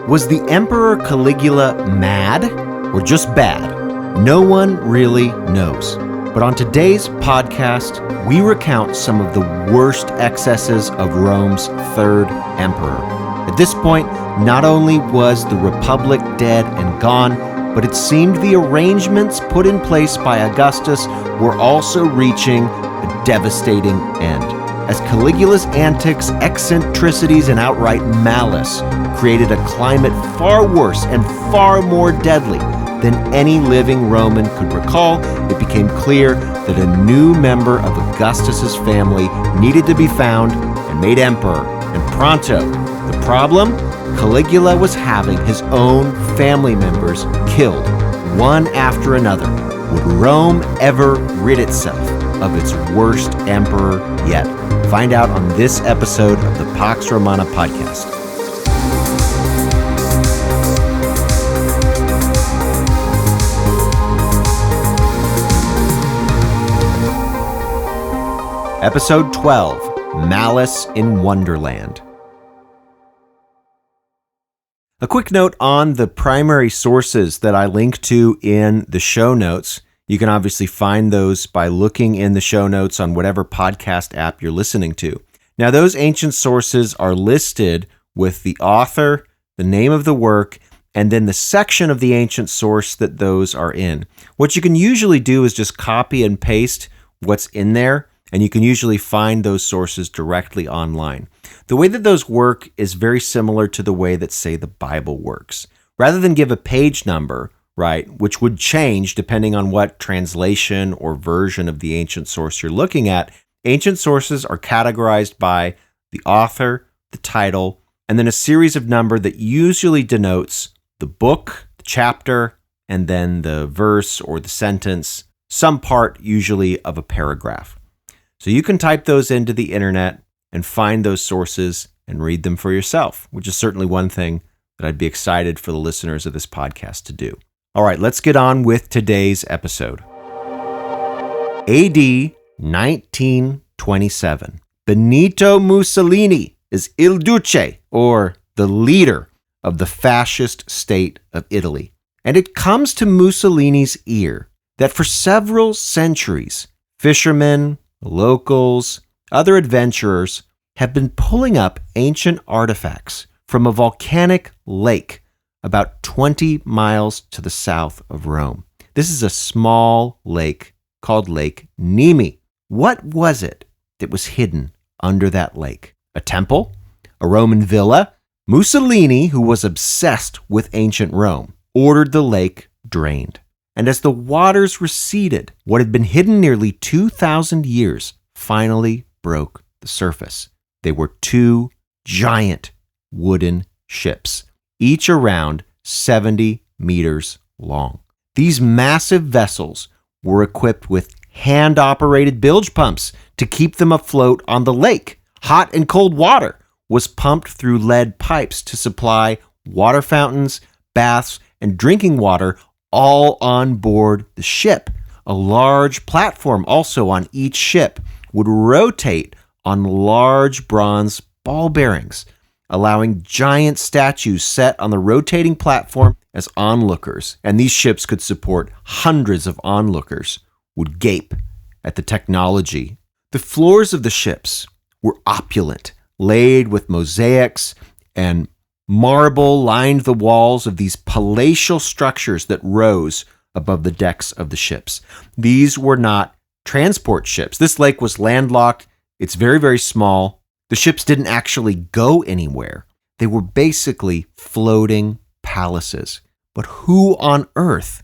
Was the Emperor Caligula mad or just bad? No one really knows. But on today's podcast, we recount some of the worst excesses of Rome's third emperor. At this point, not only was the Republic dead and gone, but it seemed the arrangements put in place by Augustus were also reaching a devastating end, as Caligula's antics, eccentricities, and outright malice created a climate far worse and far more deadly than any living Roman could recall. It became clear that a new member of Augustus's family needed to be found and made emperor, and pronto. The problem? Caligula was having his own family members killed, one after another. Would Rome ever rid itself of its worst emperor yet? Find out on this episode of the Pax Romana podcast. Episode 12, Malice in Wonderland. A quick note on the primary sources that I link to in the show notes. You can obviously find those by looking in the show notes on whatever podcast app you're listening to. Now, those ancient sources are listed with the author, the name of the work, and then the section of the ancient source that those are in. What you can usually do is just copy and paste what's in there, and you can usually find those sources directly online. The way that those work is very similar to the way that, say, the Bible works. Rather than give a page number, right, which would change depending on what translation or version of the ancient source you're looking at, ancient sources are categorized by the author, the title, and then a series of number that usually denotes the book, the chapter, and then the verse or the sentence, some part usually of a paragraph. So you can type those into the internet and find those sources and read them for yourself, which is certainly one thing that I'd be excited for the listeners of this podcast to do. All right, let's get on with today's episode. AD 1927. Benito Mussolini is Il Duce, or the leader of the fascist state of Italy. And it comes to Mussolini's ear that for several centuries, fishermen, locals, other adventurers have been pulling up ancient artifacts from a volcanic lake about 20 miles to the south of Rome. This is a small lake called Lake Nemi. What was it that was hidden under that lake? A temple? A Roman villa? Mussolini, who was obsessed with ancient Rome, ordered the lake drained. And as the waters receded, what had been hidden nearly 2,000 years finally broke the surface. They were two giant wooden ships, each around 70 meters long. These massive vessels were equipped with hand-operated bilge pumps to keep them afloat on the lake. Hot and cold water was pumped through lead pipes to supply water fountains, baths, and drinking water all on board the ship. A large platform also on each ship would rotate on large bronze ball bearings, allowing giant statues set on the rotating platform as onlookers. And these ships could support hundreds of onlookers, would gape at the technology. The floors of the ships were opulent, laid with mosaics, and marble lined the walls of these palatial structures that rose above the decks of the ships. These were not transport ships. This lake was landlocked. It's very, very small. The ships didn't actually go anywhere. They were basically floating palaces. But who on earth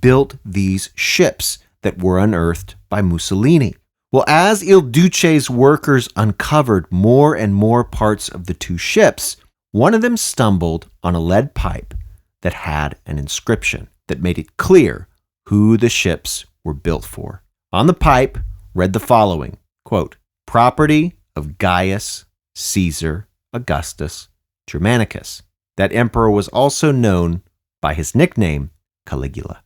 built these ships that were unearthed by Mussolini? Well, as Il Duce's workers uncovered more and more parts of the two ships, one of them stumbled on a lead pipe that had an inscription that made it clear who the ships were built for. On the pipe read the following, quote, "Property of Gaius Caesar Augustus Germanicus." That emperor was also known by his nickname, Caligula.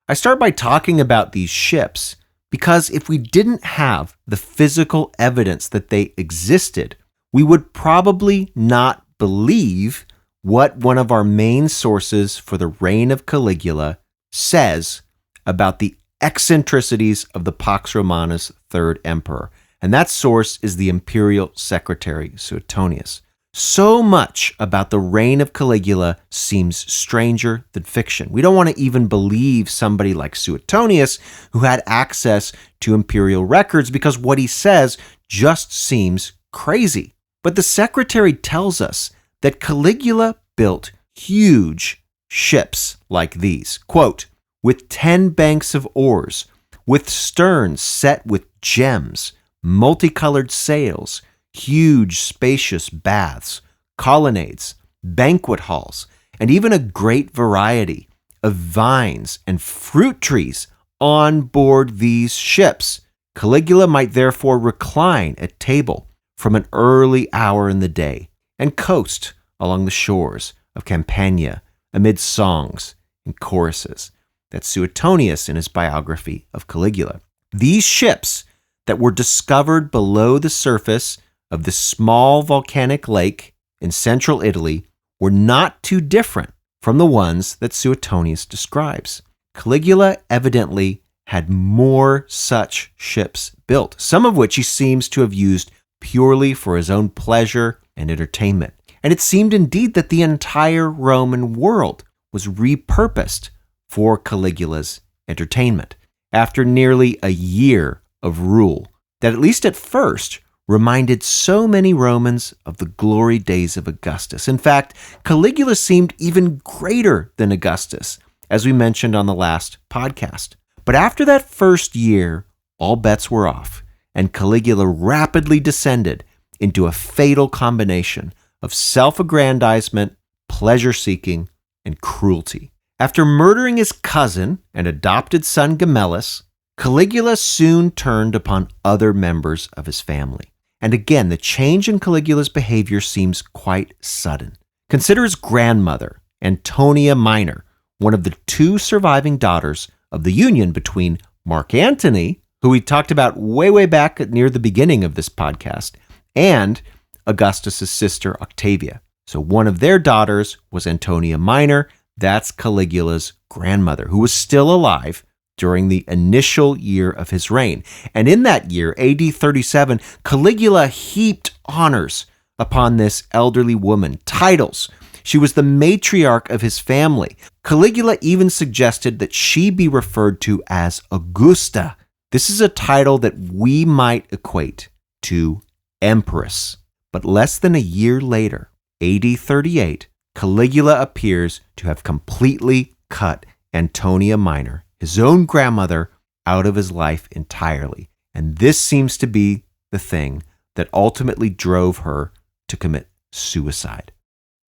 I start by talking about these ships because if we didn't have the physical evidence that they existed, we would probably not believe what one of our main sources for the reign of Caligula says about the eccentricities of the Pax Romana's third emperor. And that source is the imperial secretary, Suetonius. So much about the reign of Caligula seems stranger than fiction. We don't want to even believe somebody like Suetonius, who had access to imperial records, because what he says just seems crazy. But the secretary tells us that Caligula built huge ships like these, quote, with 10 banks of oars, with sterns set with gems, multicolored sails, huge spacious baths, colonnades, banquet halls, and even a great variety of vines and fruit trees on board these ships. Caligula might therefore recline at table from an early hour in the day and coast along the shores of Campania amid songs and choruses. That's Suetonius in his biography of Caligula. These ships that were discovered below the surface of the small volcanic lake in central Italy were not too different from the ones that Suetonius describes. Caligula evidently had more such ships built, some of which he seems to have used purely for his own pleasure and entertainment. And it seemed indeed that the entire Roman world was repurposed for Caligula's entertainment. After nearly a year of rule, that at least at first reminded so many Romans of the glory days of Augustus. In fact, Caligula seemed even greater than Augustus, as we mentioned on the last podcast. But after that first year, all bets were off, and Caligula rapidly descended into a fatal combination of self-aggrandizement, pleasure-seeking, and cruelty. After murdering his cousin and adopted son Malice, Caligula soon turned upon other members of his family. And again, the change in Caligula's behavior seems quite sudden. Consider his grandmother, Antonia Minor, one of the two surviving daughters of the union between Mark Antony, who we talked about way back near the beginning of this podcast, and Augustus's sister Octavia. So one of their daughters was Antonia Minor. That's Caligula's grandmother, who was still alive during the initial year of his reign. And in that year, AD 37, Caligula heaped honors upon this elderly woman, titles. She was the matriarch of his family. Caligula even suggested that she be referred to as Augusta. This is a title that we might equate to empress. But less than a year later, AD 38, Caligula appears to have completely cut Antonia Minor, his own grandmother, out of his life entirely. And this seems to be the thing that ultimately drove her to commit suicide.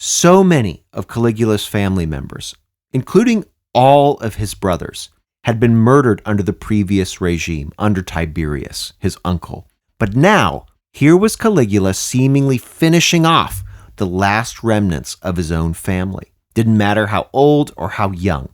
So many of Caligula's family members, including all of his brothers, had been murdered under the previous regime, under Tiberius, his uncle. But now, here was Caligula seemingly finishing off the last remnants of his own family. Didn't matter how old or how young.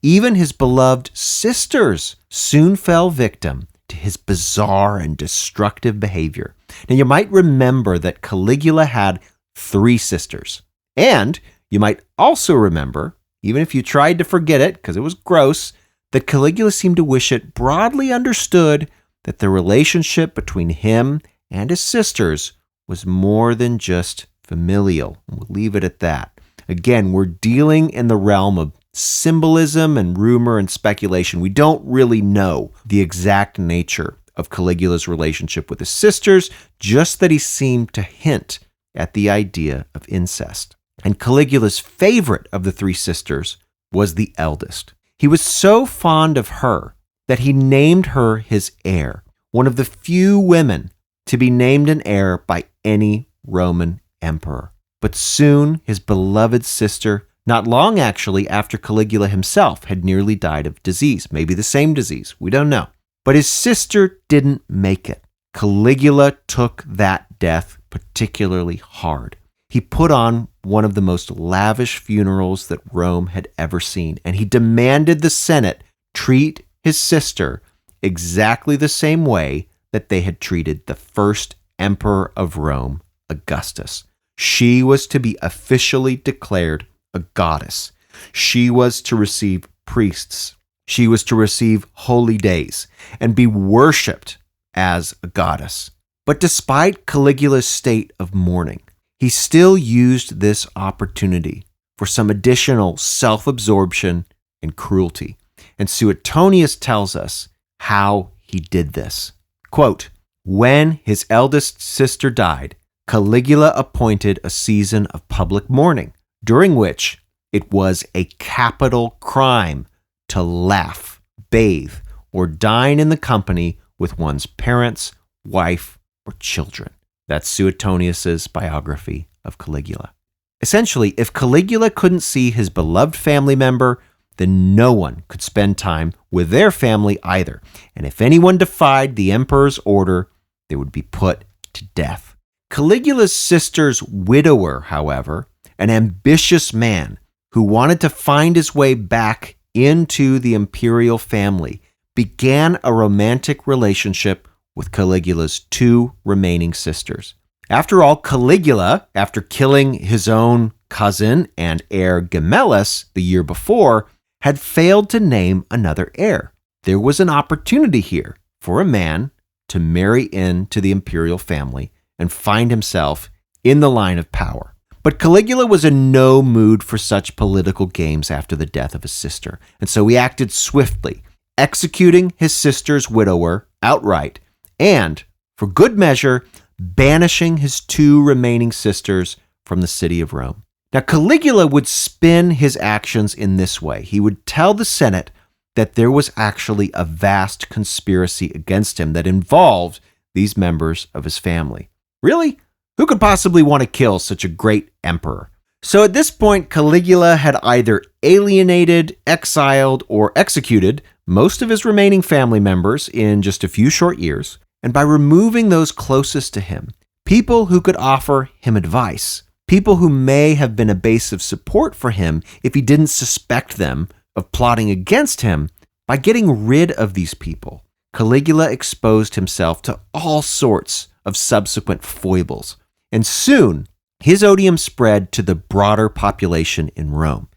Even his beloved sisters soon fell victim to his bizarre and destructive behavior. Now, you might remember that Caligula had 3 sisters. And you might also remember, even if you tried to forget it because it was gross, that Caligula seemed to wish it broadly understood that the relationship between him and his sisters was more than just familial. We'll leave it at that. Again, we're dealing in the realm of symbolism and rumor and speculation. We don't really know the exact nature of Caligula's relationship with his sisters, just that he seemed to hint at the idea of incest. And Caligula's favorite of the 3 sisters was the eldest. He was so fond of her that he named her his heir, one of the few women to be named an heir by any Roman emperor. But soon his beloved sister, not long actually after Caligula himself had nearly died of disease, maybe the same disease, we don't know. But his sister didn't make it. Caligula took that death particularly hard. He put on one of the most lavish funerals that Rome had ever seen, and he demanded the Senate treat his sister exactly the same way that they had treated the first emperor of Rome, Augustus. She was to be officially declared a goddess. She was to receive priests. She was to receive holy days and be worshipped as a goddess. But despite Caligula's state of mourning, he still used this opportunity for some additional self-absorption and cruelty. And Suetonius tells us how he did this. Quote, "When his eldest sister died, Caligula appointed a season of public mourning, during which it was a capital crime to laugh, bathe, or dine in the company with one's parents, wife, or children." That's Suetonius's biography of Caligula. Essentially, if Caligula couldn't see his beloved family member, then no one could spend time with their family either. And if anyone defied the emperor's order, they would be put to death. Caligula's sister's widower, however, an ambitious man who wanted to find his way back into the imperial family, began a romantic relationship with Caligula's two remaining sisters. After all, Caligula, after killing his own cousin and heir Gemellus the year before, had failed to name another heir. There was an opportunity here for a man to marry into the imperial family and find himself in the line of power. But Caligula was in no mood for such political games after the death of his sister, and so he acted swiftly, executing his sister's widower outright, and, for good measure, banishing his two remaining sisters from the city of Rome. Now, Caligula would spin his actions in this way. He would tell the Senate that there was actually a vast conspiracy against him that involved these members of his family. Really? Who could possibly want to kill such a great emperor? So at this point, Caligula had either alienated, exiled, or executed most of his remaining family members in just a few short years, and by removing those closest to him, people who could offer him advice, people who may have been a base of support for him if he didn't suspect them of plotting against him, by getting rid of these people, Caligula exposed himself to all sorts of subsequent foibles. And soon, his odium spread to the broader population in Rome.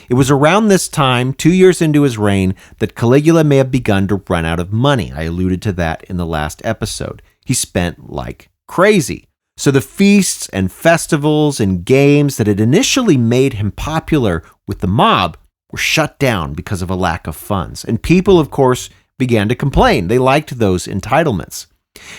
It was around this time, 2 years into his reign, that Caligula may have begun to run out of money. I alluded to that in the last episode. He spent like crazy. So the feasts and festivals and games that had initially made him popular with the mob were shut down because of a lack of funds. And people, of course, began to complain. They liked those entitlements.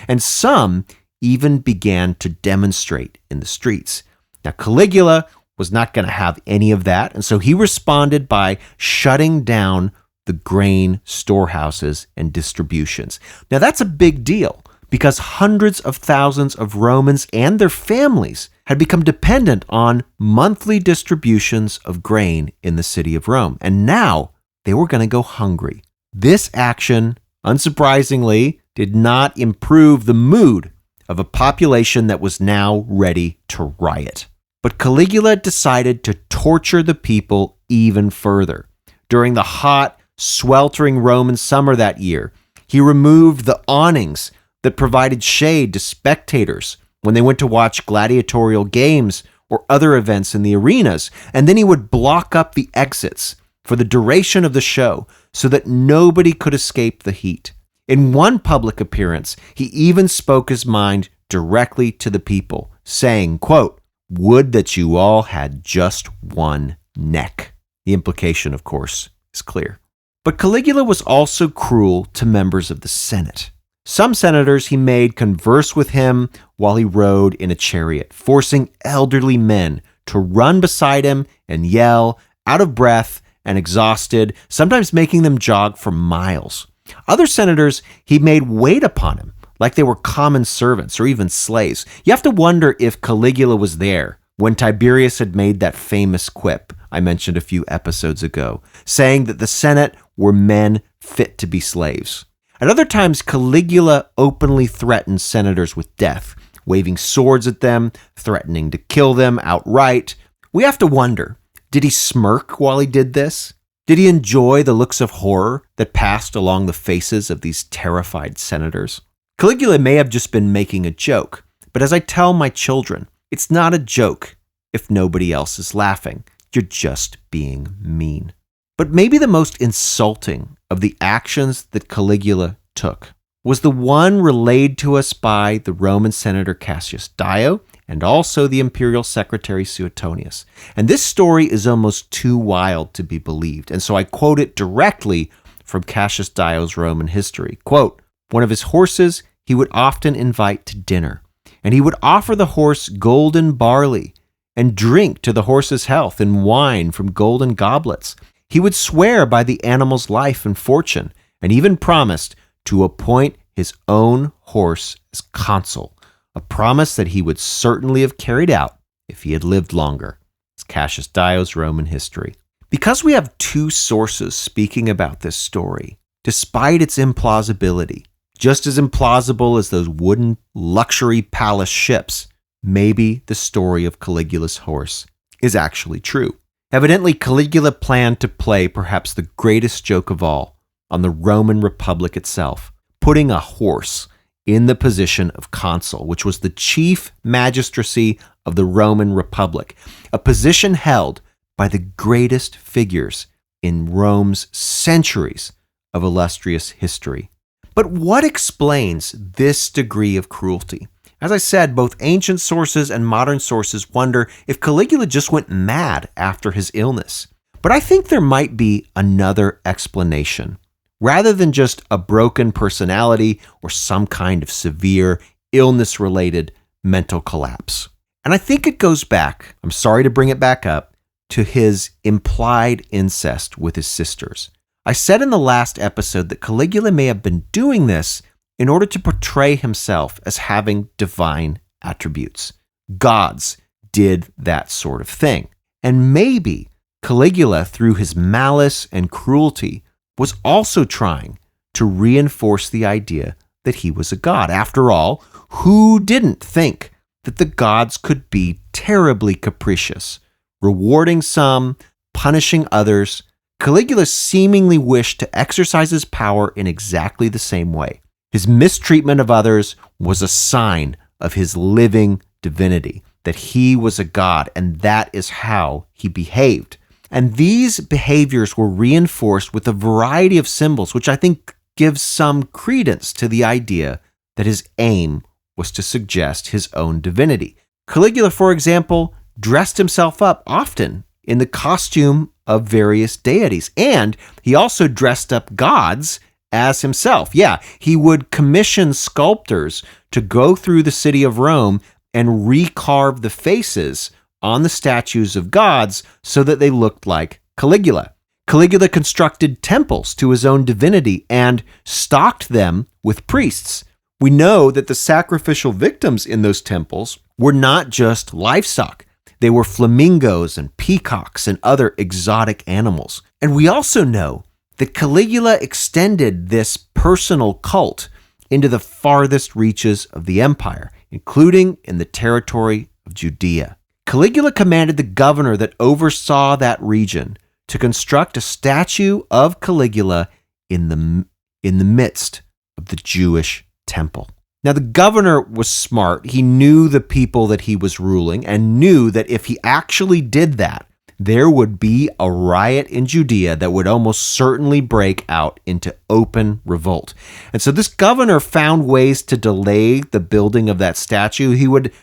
And some even began to demonstrate in the streets. Now, Caligula was not going to have any of that, and so he responded by shutting down the grain storehouses and distributions. Now, that's a big deal because hundreds of thousands of Romans and their families had become dependent on monthly distributions of grain in the city of Rome, and now they were going to go hungry. This action, unsurprisingly, did not improve the mood of a population that was now ready to riot. But Caligula decided to torture the people even further. During the hot, sweltering Roman summer that year, he removed the awnings that provided shade to spectators when they went to watch gladiatorial games or other events in the arenas, and then he would block up the exits for the duration of the show so that nobody could escape the heat. In one public appearance, he even spoke his mind directly to the people, saying, quote, "Would that you all had just one neck." The implication, of course, is clear. But Caligula was also cruel to members of the Senate. Some senators he made converse with him while he rode in a chariot, forcing elderly men to run beside him and yell, out of breath and exhausted, sometimes making them jog for miles. Other senators he made wait upon him like they were common servants or even slaves. You have to wonder if Caligula was there when Tiberius had made that famous quip I mentioned a few episodes ago, saying that the Senate were men fit to be slaves. At other times, Caligula openly threatened senators with death, waving swords at them, threatening to kill them outright. We have to wonder, did he smirk while he did this? Did he enjoy the looks of horror that passed along the faces of these terrified senators? Caligula may have just been making a joke, but as I tell my children, It's not a joke if nobody else is laughing. You're just being mean. But maybe the most insulting of the actions that Caligula took was the one relayed to us by the Roman senator Cassius Dio and also the imperial secretary Suetonius. And this story is almost too wild to be believed. And so I quote it directly from Cassius Dio's Roman history. Quote, one of his horses he would often invite to dinner, and he would offer the horse golden barley and drink to the horse's health in wine from golden goblets. He would swear by the animal's life and fortune, and even promised to appoint his own horse as consul, a promise that he would certainly have carried out if he had lived longer. It's Cassius Dio's Roman history. Because we have two sources speaking about this story, despite its implausibility, just as implausible as those wooden luxury palace ships, maybe the story of Caligula's horse is actually true. Evidently, Caligula planned to play perhaps the greatest joke of all on the Roman Republic itself, putting a horse in the position of consul, which was the chief magistracy of the Roman Republic, a position held by the greatest figures in Rome's centuries of illustrious history. But what explains this degree of cruelty? As I said, both ancient sources and modern sources wonder if Caligula just went mad after his illness. But I think there might be another explanation, rather than just a broken personality or some kind of severe illness-related mental collapse. And I think it goes back, I'm sorry to bring it back up, to his implied incest with his sisters. I said in the last episode that Caligula may have been doing this in order to portray himself as having divine attributes. Gods did that sort of thing. And maybe Caligula, through his malice and cruelty, was also trying to reinforce the idea that he was a god. After all, who didn't think that the gods could be terribly capricious, rewarding some, punishing others? Caligula seemingly wished to exercise his power in exactly the same way. His mistreatment of others was a sign of his living divinity, that he was a god, and that is how he behaved. And these behaviors were reinforced with a variety of symbols, which I think gives some credence to the idea that his aim was to suggest his own divinity. Caligula, for example, dressed himself up often in the costume of various deities, and he also dressed up gods as himself. Yeah, he would commission sculptors to go through the city of Rome and recarve the faces on the statues of gods so that they looked like Caligula. Caligula constructed temples to his own divinity and stocked them with priests. We know that the sacrificial victims in those temples were not just livestock. They were flamingos and peacocks and other exotic animals. And we also know that Caligula extended this personal cult into the farthest reaches of the empire, including in the territory of Judea. Caligula commanded the governor that oversaw that region to construct a statue of Caligula in the midst of the Jewish temple. Now, the governor was smart. He knew the people that he was ruling and knew that if he actually did that, there would be a riot in Judea that would almost certainly break out into open revolt. And so this governor found ways to delay the building of that statue. He would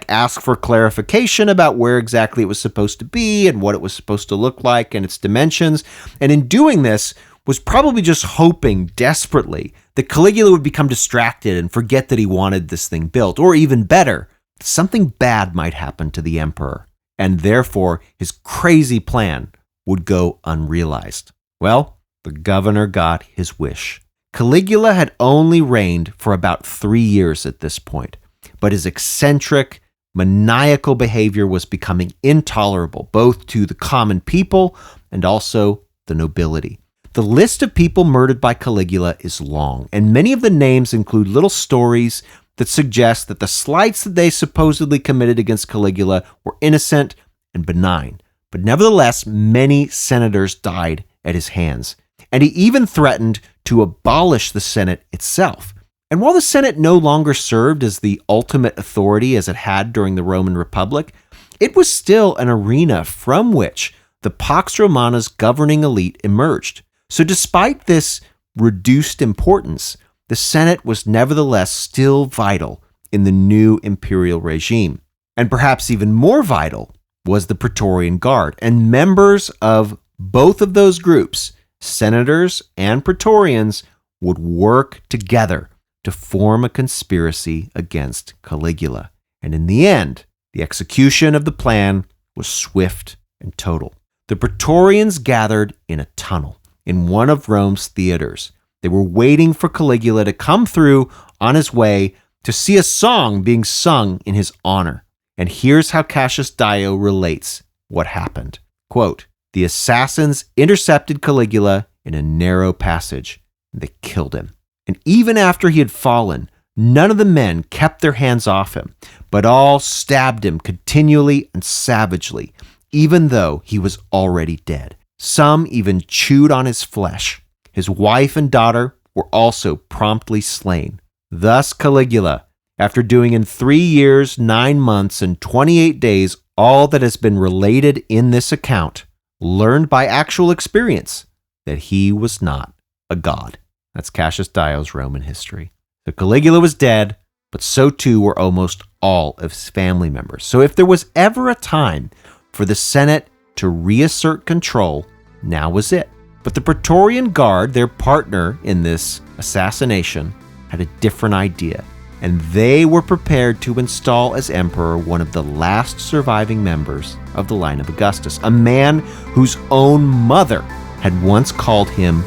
ask for clarification about where exactly it was supposed to be and what it was supposed to look like and its dimensions. And in doing this, was probably just hoping desperately that Caligula would become distracted and forget that he wanted this thing built. Or even better, something bad might happen to the emperor, and therefore his crazy plan would go unrealized. Well, the governor got his wish. Caligula had only reigned for about 3 years at this point, but his eccentric, maniacal behavior was becoming intolerable, both to the common people and also the nobility. The list of people murdered by Caligula is long, and many of the names include little stories that suggest that the slights that they supposedly committed against Caligula were innocent and benign. But nevertheless, many senators died at his hands, and he even threatened to abolish the Senate itself. And while the Senate no longer served as the ultimate authority as it had during the Roman Republic, it was still an arena from which the Pax Romana's governing elite emerged. So despite this reduced importance, the Senate was nevertheless still vital in the new imperial regime. And perhaps even more vital was the Praetorian Guard. And members of both of those groups, senators and Praetorians, would work together to form a conspiracy against Caligula. And in the end, the execution of the plan was swift and total. The Praetorians gathered in a tunnel in one of Rome's theaters. They were waiting for Caligula to come through on his way to see a song being sung in his honor. And here's how Cassius Dio relates what happened. Quote, "The assassins intercepted Caligula in a narrow passage, and they killed him. And even after he had fallen, none of the men kept their hands off him, but all stabbed him continually and savagely, even though he was already dead. Some even chewed on his flesh. His wife and daughter were also promptly slain. Thus Caligula, after doing in 3 years, 9 months, and 28 days all that has been related in this account, learned by actual experience that he was not a god." That's Cassius Dio's Roman history. So Caligula was dead, but so too were almost all of his family members. So if there was ever a time for the Senate to reassert control, now was it. But the Praetorian Guard, their partner in this assassination, had a different idea, and they were prepared to install as emperor one of the last surviving members of the line of Augustus, a man whose own mother had once called him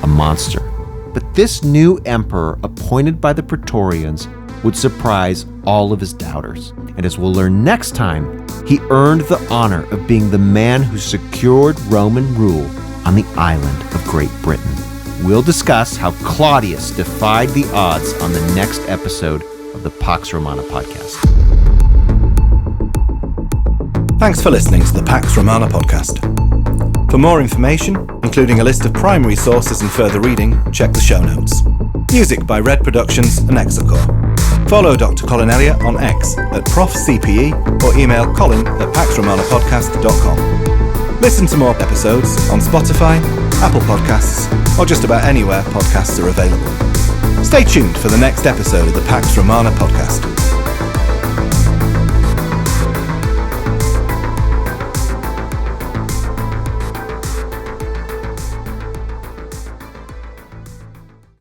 a monster. But this new emperor appointed by the Praetorians would surprise all of his doubters. And as we'll learn next time, he earned the honor of being the man who secured Roman rule on the island of Great Britain. We'll discuss how Claudius defied the odds on the next episode of the Pax Romana podcast. Thanks for listening to the Pax Romana podcast. For more information, including a list of primary sources and further reading, check the show notes. Music by Red Productions and Exocore. Follow Dr. Colin Elliott on X at ProfCPE or email colin@paxromanapodcast.com. Listen to more episodes on Spotify, Apple Podcasts, or just about anywhere podcasts are available. Stay tuned for the next episode of the Pax Romana podcast.